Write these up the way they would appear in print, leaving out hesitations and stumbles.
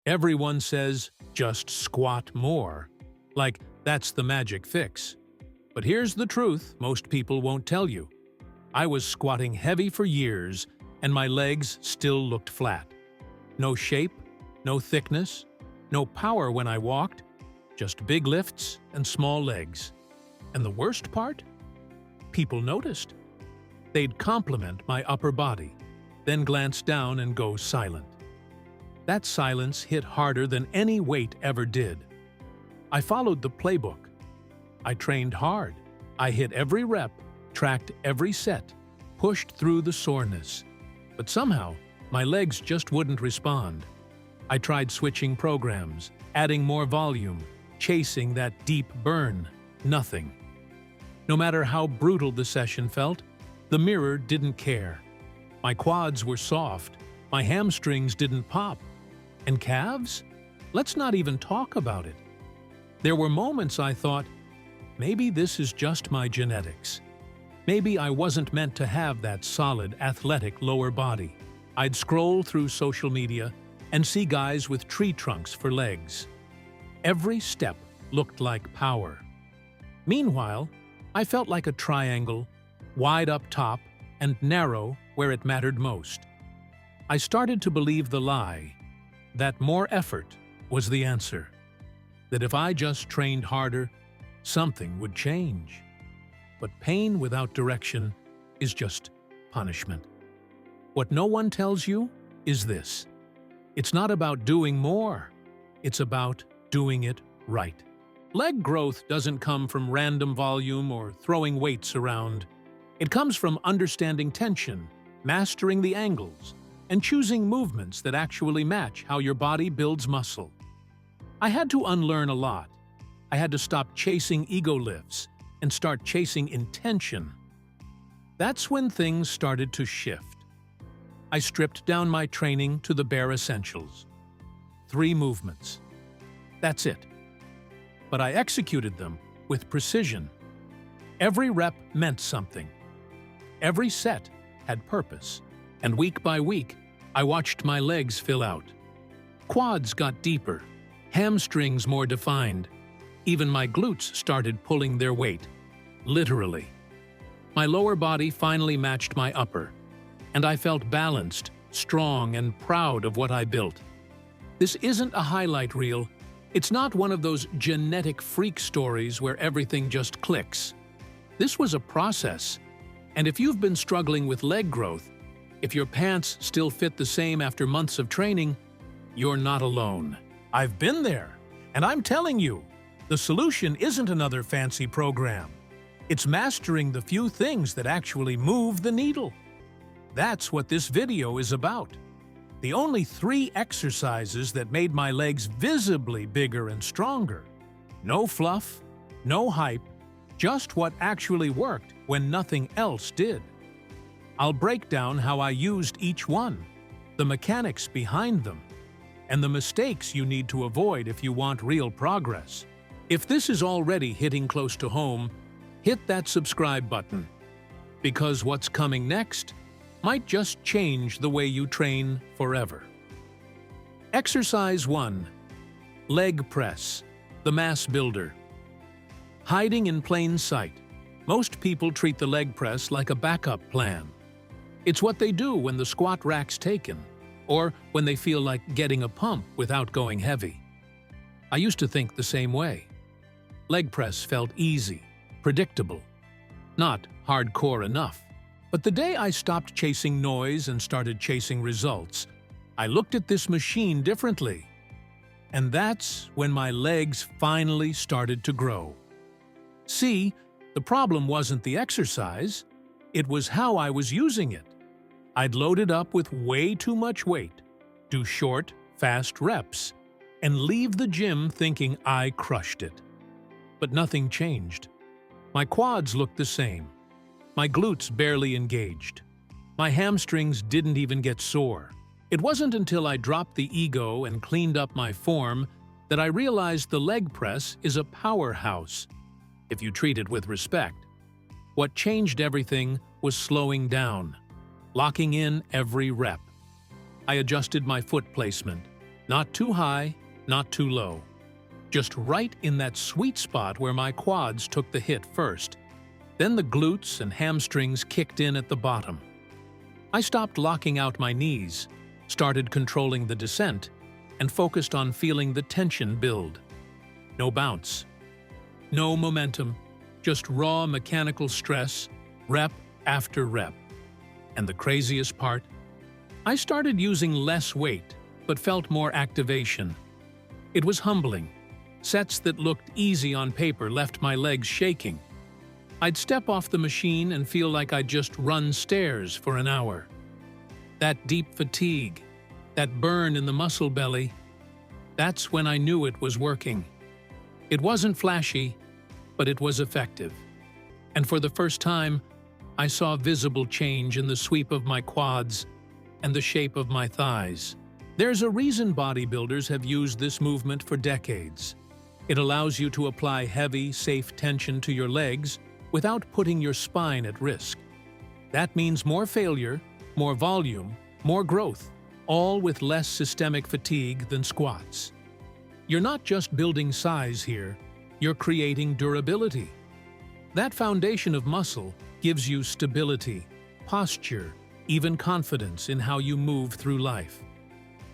Everyone says, just squat more. Like, that's the magic fix. But here's the truth most people won't tell you. I was squatting heavy for years, and my legs still looked flat. No shape, no thickness, no power when I walked, just big lifts and small legs. And the worst part? People noticed. They'd compliment my upper body, then glance down and go silent. That silence hit harder than any weight ever did. I followed the playbook. I trained hard. I hit every rep, tracked every set, pushed through the soreness. But somehow, my legs just wouldn't respond. I tried switching programs, adding more volume, chasing that deep burn. Nothing. No matter how brutal the session felt, the mirror didn't care. My quads were soft, my hamstrings didn't pop. And calves? Let's not even talk about it. There were moments I thought, maybe this is just my genetics. Maybe I wasn't meant to have that solid, athletic lower body. I'd scroll through social media and see guys with tree trunks for legs. Every step looked like power. Meanwhile, I felt like a triangle, wide up top and narrow where it mattered most. I started to believe the lie, that more effort was the answer. That if I just trained harder, something would change. But pain without direction is just punishment. What no one tells you is this. It's not about doing more. It's about doing it right. Leg growth doesn't come from random volume or throwing weights around. It comes from understanding tension, mastering the angles, and choosing movements that actually match how your body builds muscle. I had to unlearn a lot. I had to stop chasing ego lifts and start chasing intention. That's when things started to shift. I stripped down my training to the bare essentials. 3 movements. That's it. But I executed them with precision. Every rep meant something. Every set had purpose. And week by week, I watched my legs fill out. Quads got deeper, hamstrings more defined. Even my glutes started pulling their weight, literally. My lower body finally matched my upper, and I felt balanced, strong, and proud of what I built. This isn't a highlight reel. It's not one of those genetic freak stories where everything just clicks. This was a process, and if you've been struggling with leg growth, if your pants still fit the same after months of training, you're not alone. I've been there, and I'm telling you, the solution isn't another fancy program. It's mastering the few things that actually move the needle. That's what this video is about. The only 3 exercises that made my legs visibly bigger and stronger. No fluff, no hype, just what actually worked when nothing else did. I'll break down how I used each one, the mechanics behind them, and the mistakes you need to avoid if you want real progress. If this is already hitting close to home, hit that subscribe button, because what's coming next might just change the way you train forever. Exercise 1. Leg press, the mass builder. Hiding in plain sight, most people treat the leg press like a backup plan. It's what they do when the squat rack's taken, or when they feel like getting a pump without going heavy. I used to think the same way. Leg press felt easy, predictable, not hardcore enough. But the day I stopped chasing noise and started chasing results, I looked at this machine differently. And that's when my legs finally started to grow. See, the problem wasn't the exercise, it was how I was using it. I'd load it up with way too much weight, do short, fast reps, and leave the gym thinking I crushed it. But nothing changed. My quads looked the same. My glutes barely engaged. My hamstrings didn't even get sore. It wasn't until I dropped the ego and cleaned up my form that I realized the leg press is a powerhouse, if you treat it with respect. What changed everything was slowing down, locking in every rep. I adjusted my foot placement, Not too high, not too low. Just right in that sweet spot where my quads took the hit first. Then the glutes and hamstrings kicked in at the bottom. I stopped locking out my knees, started controlling the descent, and focused on feeling the tension build. No bounce. No momentum. Just raw mechanical stress, rep after rep. And the craziest part? I started using less weight, but felt more activation. It was humbling. Sets that looked easy on paper left my legs shaking. I'd step off the machine and feel like I'd just run stairs for an hour. That deep fatigue, that burn in the muscle belly, that's when I knew it was working. It wasn't flashy, but it was effective. And for the first time, I saw visible change in the sweep of my quads and the shape of my thighs. There's a reason bodybuilders have used this movement for decades. It allows you to apply heavy, safe tension to your legs without putting your spine at risk. That means more failure, more volume, more growth, all with less systemic fatigue than squats. You're not just building size here, you're creating durability. That foundation of muscle gives you stability, posture, even confidence in how you move through life.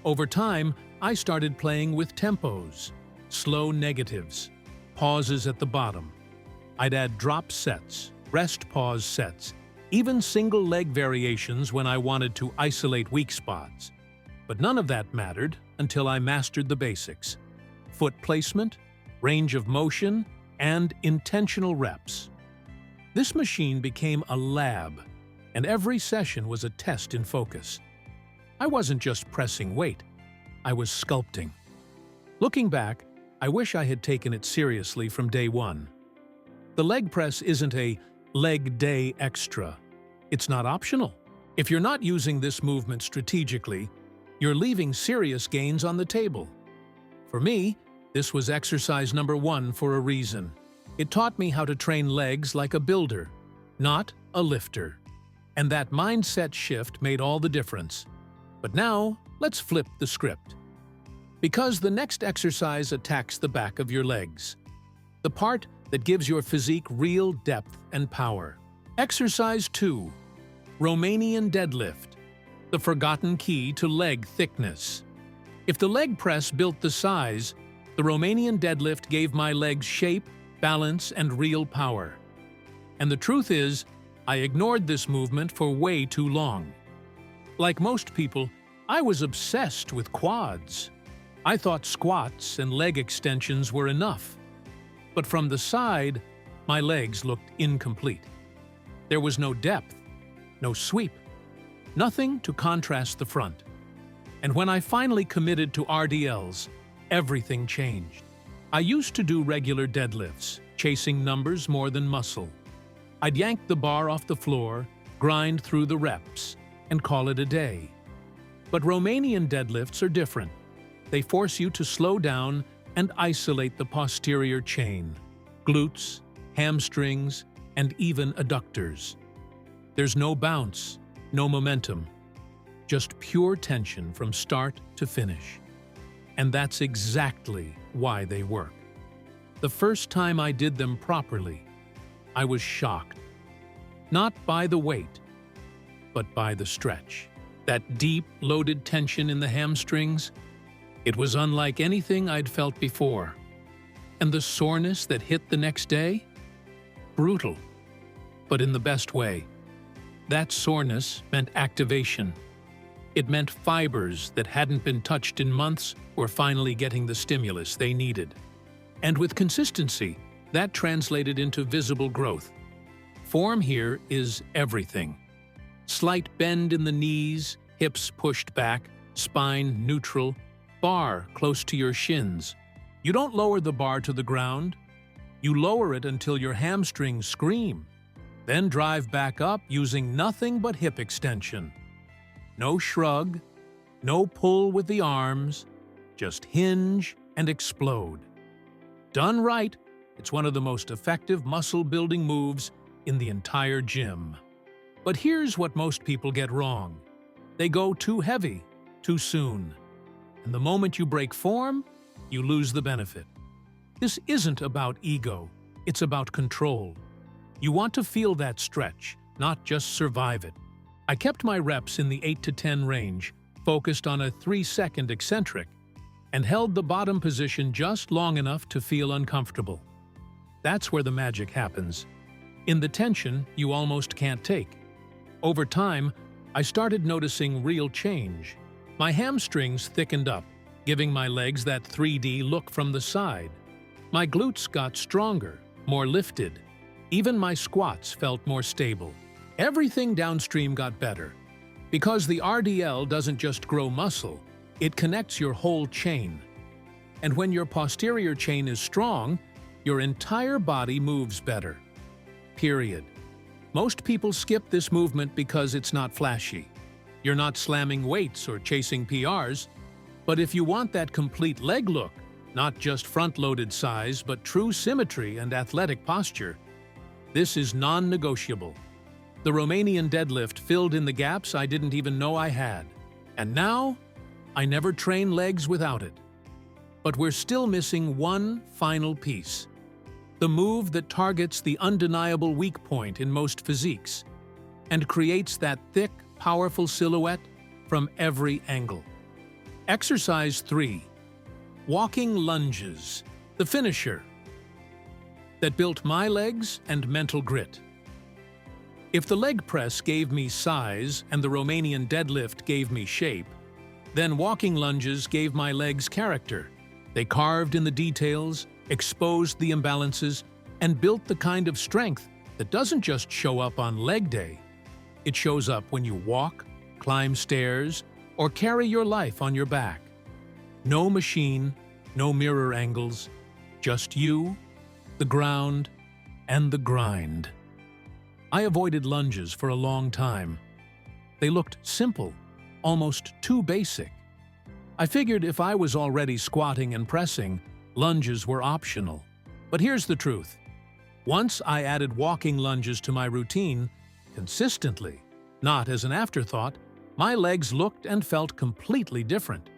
Over time, I started playing with tempos, slow negatives, pauses at the bottom. I'd add drop sets, rest pause sets, even single leg variations when I wanted to isolate weak spots. But none of that mattered until I mastered the basics: foot placement, range of motion, and intentional reps. This machine became a lab, and every session was a test in focus. I wasn't just pressing weight, I was sculpting. Looking back, I wish I had taken it seriously from day one. The leg press isn't a leg day extra. It's not optional. If you're not using this movement strategically, you're leaving serious gains on the table. For me, this was exercise number one for a reason. It taught me how to train legs like a builder, not a lifter. And that mindset shift made all the difference. But now, let's flip the script. Because the next exercise attacks the back of your legs, the part that gives your physique real depth and power. Exercise 2. Romanian deadlift, the forgotten key to leg thickness. If the leg press built the size, the Romanian deadlift gave my legs shape, balance, and real power. And the truth is, I ignored this movement for way too long. Like most people, I was obsessed with quads. I thought squats and leg extensions were enough. But from the side, my legs looked incomplete. There was no depth, no sweep, nothing to contrast the front. And when I finally committed to RDLs, everything changed. I used to do regular deadlifts, chasing numbers more than muscle. I'd yank the bar off the floor, grind through the reps, and call it a day. But Romanian deadlifts are different. They force you to slow down and isolate the posterior chain, glutes, hamstrings, and even adductors. There's no bounce, no momentum, just pure tension from start to finish. And that's exactly why they work. The first time I did them properly, I was shocked. Not by the weight, but by the stretch. That deep, loaded tension in the hamstrings, it was unlike anything I'd felt before. And the soreness that hit the next day? Brutal, but in the best way. That soreness meant activation. It meant fibers that hadn't been touched in months were finally getting the stimulus they needed. And with consistency, that translated into visible growth. Form here is everything. Slight bend in the knees, hips pushed back, spine neutral, bar close to your shins. You don't lower the bar to the ground. You lower it until your hamstrings scream. Then drive back up using nothing but hip extension. No shrug, no pull with the arms, just hinge and explode. Done right, it's one of the most effective muscle-building moves in the entire gym. But here's what most people get wrong. They go too heavy, too soon. and the moment you break form, you lose the benefit. This isn't about ego, it's about control. You want to feel that stretch, not just survive it. I kept my reps in the 8 to 10 range, focused on a 3-second eccentric, and held the bottom position just long enough to feel uncomfortable. That's where the magic happens. In the tension you almost can't take. Over time, I started noticing real change. My hamstrings thickened up, giving my legs that 3D look from the side. My glutes got stronger, more lifted. Even my squats felt more stable. Everything downstream got better. Because the RDL doesn't just grow muscle, it connects your whole chain. And when your posterior chain is strong, your entire body moves better. Period. Most people skip this movement because it's not flashy. You're not slamming weights or chasing PRs. But if you want that complete leg look, not just front-loaded size, but true symmetry and athletic posture, this is non-negotiable. The Romanian deadlift filled in the gaps I didn't even know I had. And now, I never train legs without it. But we're still missing one final piece. The move that targets the undeniable weak point in most physiques and creates that thick, powerful silhouette from every angle. Exercise 3. Walking lunges, the finisher that built my legs and mental grit. If the leg press gave me size and the Romanian deadlift gave me shape, then walking lunges gave my legs character. They carved in the details, exposed the imbalances, and built the kind of strength that doesn't just show up on leg day. It shows up when you walk, climb stairs, or carry your life on your back. No machine, no mirror angles, just you, the ground, and the grind. I avoided lunges for a long time. They looked simple, almost too basic. I figured if I was already squatting and pressing, lunges were optional. But here's the truth. Once I added walking lunges to my routine, consistently, not as an afterthought, my legs looked and felt completely different.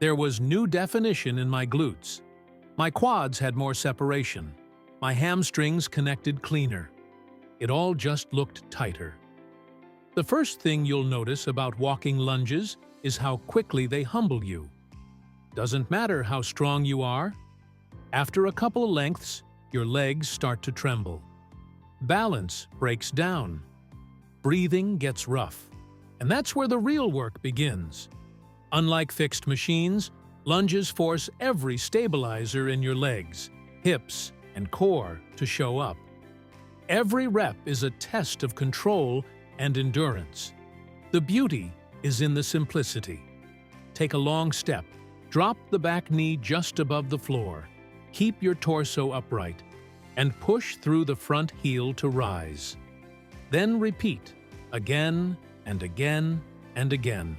There was new definition in my glutes. My quads had more separation. My hamstrings connected cleaner. It all just looked tighter. The first thing you'll notice about walking lunges is how quickly they humble you. Doesn't matter how strong you are. After a couple of lengths, your legs start to tremble. Balance breaks down. Breathing gets rough. And that's where the real work begins. Unlike fixed machines, lunges force every stabilizer in your legs, hips, and core to show up. Every rep is a test of control and endurance. The beauty is in the simplicity. Take a long step. Drop the back knee just above the floor. Keep your torso upright, and push through the front heel to rise. Then repeat, again and again and again.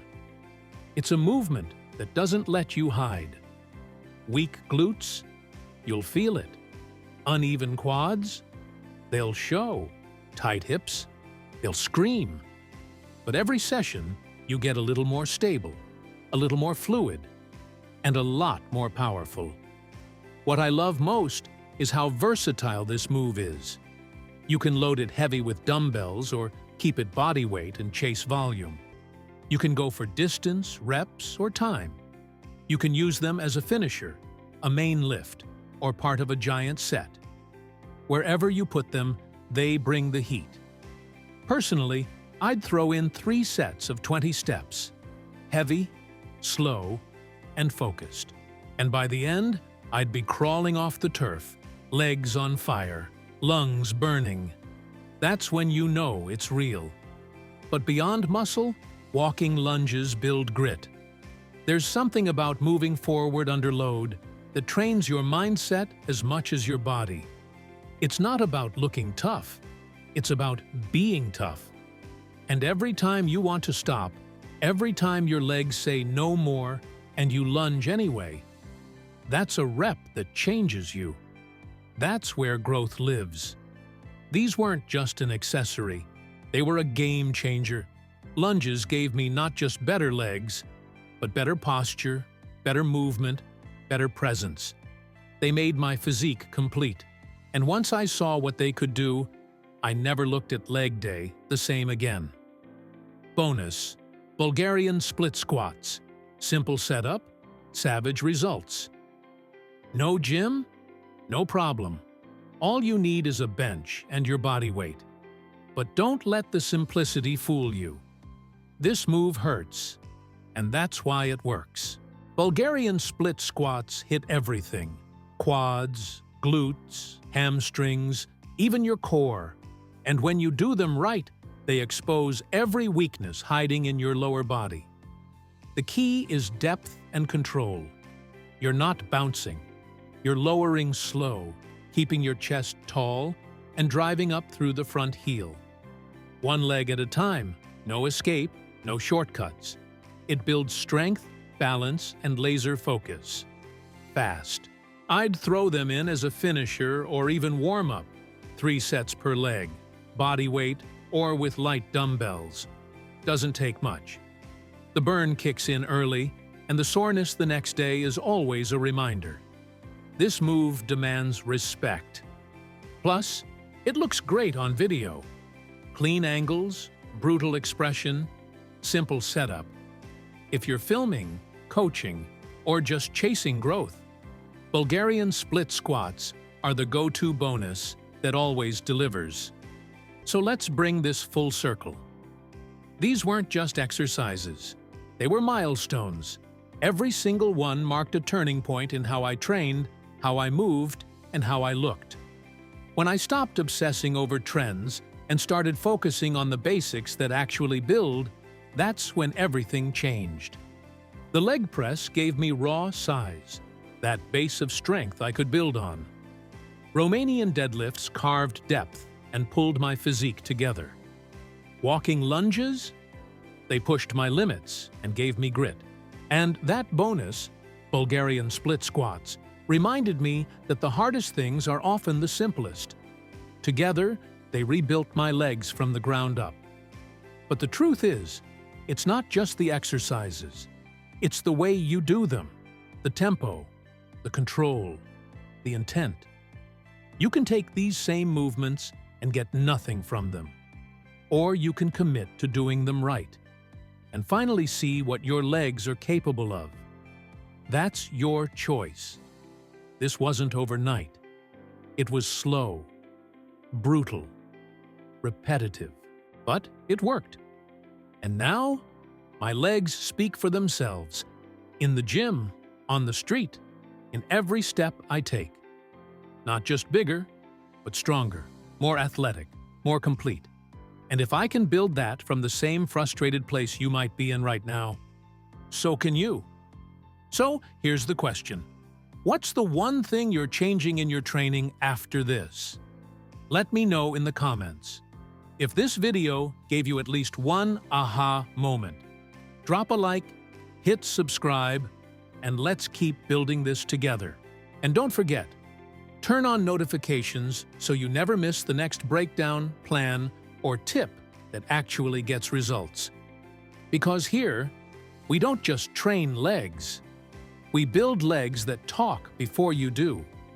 It's a movement that doesn't let you hide. Weak glutes? You'll feel it. Uneven quads? They'll show. Tight hips? They'll scream. But every session, you get a little more stable, a little more fluid, and a lot more powerful. What I love most is how versatile this move is. You can load it heavy with dumbbells or keep it body weight and chase volume. You can go for distance, reps, or time. You can use them as a finisher, a main lift, or part of a giant set. Wherever you put them, they bring the heat. Personally, I'd throw in 3 sets of 20 steps. Heavy, slow, and focused. And by the end, I'd be crawling off the turf, legs on fire, lungs burning. That's when you know it's real. But beyond muscle, walking lunges build grit. There's something about moving forward under load that trains your mindset as much as your body. It's not about looking tough. It's about being tough. And every time you want to stop, every time your legs say no more and you lunge anyway, that's a rep that changes you. That's where growth lives. These weren't just an accessory. They were a game changer. Lunges gave me not just better legs, but better posture, better movement, better presence. They made my physique complete. And once I saw what they could do, I never looked at leg day the same again. Bonus: Bulgarian split squats. Simple setup, savage results. No gym? No problem. All you need is a bench and your body weight. But don't let the simplicity fool you. This move hurts, and that's why it works. Bulgarian split squats hit everything: quads, glutes, hamstrings, even your core. And when you do them right, they expose every weakness hiding in your lower body. The key is depth and control. You're not bouncing. You're lowering slow, keeping your chest tall, and driving up through the front heel. One leg at a time, no escape, no shortcuts. It builds strength, balance, and laser focus. Fast. I'd throw them in as a finisher or even warm-up. 3 sets per leg, body weight, or with light dumbbells. Doesn't take much. The burn kicks in early, and the soreness the next day is always a reminder. This move demands respect. Plus, it looks great on video. Clean angles, brutal expression, simple setup. If you're filming, coaching, or just chasing growth, Bulgarian split squats are the go-to bonus that always delivers. So let's bring this full circle. These weren't just exercises. They were milestones. Every single one marked a turning point in how I trained, how I moved, and how I looked. When I stopped obsessing over trends and started focusing on the basics that actually build, that's when everything changed. The leg press gave me raw size, that base of strength I could build on. Romanian deadlifts carved depth and pulled my physique together. Walking lunges? They pushed my limits and gave me grit. And that bonus, Bulgarian split squats, reminded me that the hardest things are often the simplest. Together, they rebuilt my legs from the ground up. But the truth is, it's not just the exercises. It's the way you do them, the tempo, the control, the intent. You can take these same movements and get nothing from them. Or you can commit to doing them right and finally see what your legs are capable of. That's your choice. This wasn't overnight. It was slow, brutal, repetitive, but it worked. And now, my legs speak for themselves. In the gym, on the street, in every step I take. Not just bigger, but stronger, more athletic, more complete. And if I can build that from the same frustrated place you might be in right now, so can you. So, here's the question. What's the one thing you're changing in your training after this? Let me know in the comments. If this video gave you at least one aha moment, drop a like, hit subscribe, and let's keep building this together. And don't forget, turn on notifications so you never miss the next breakdown, plan, or tip that actually gets results. Because here, we don't just train legs. We build legs that talk before you do.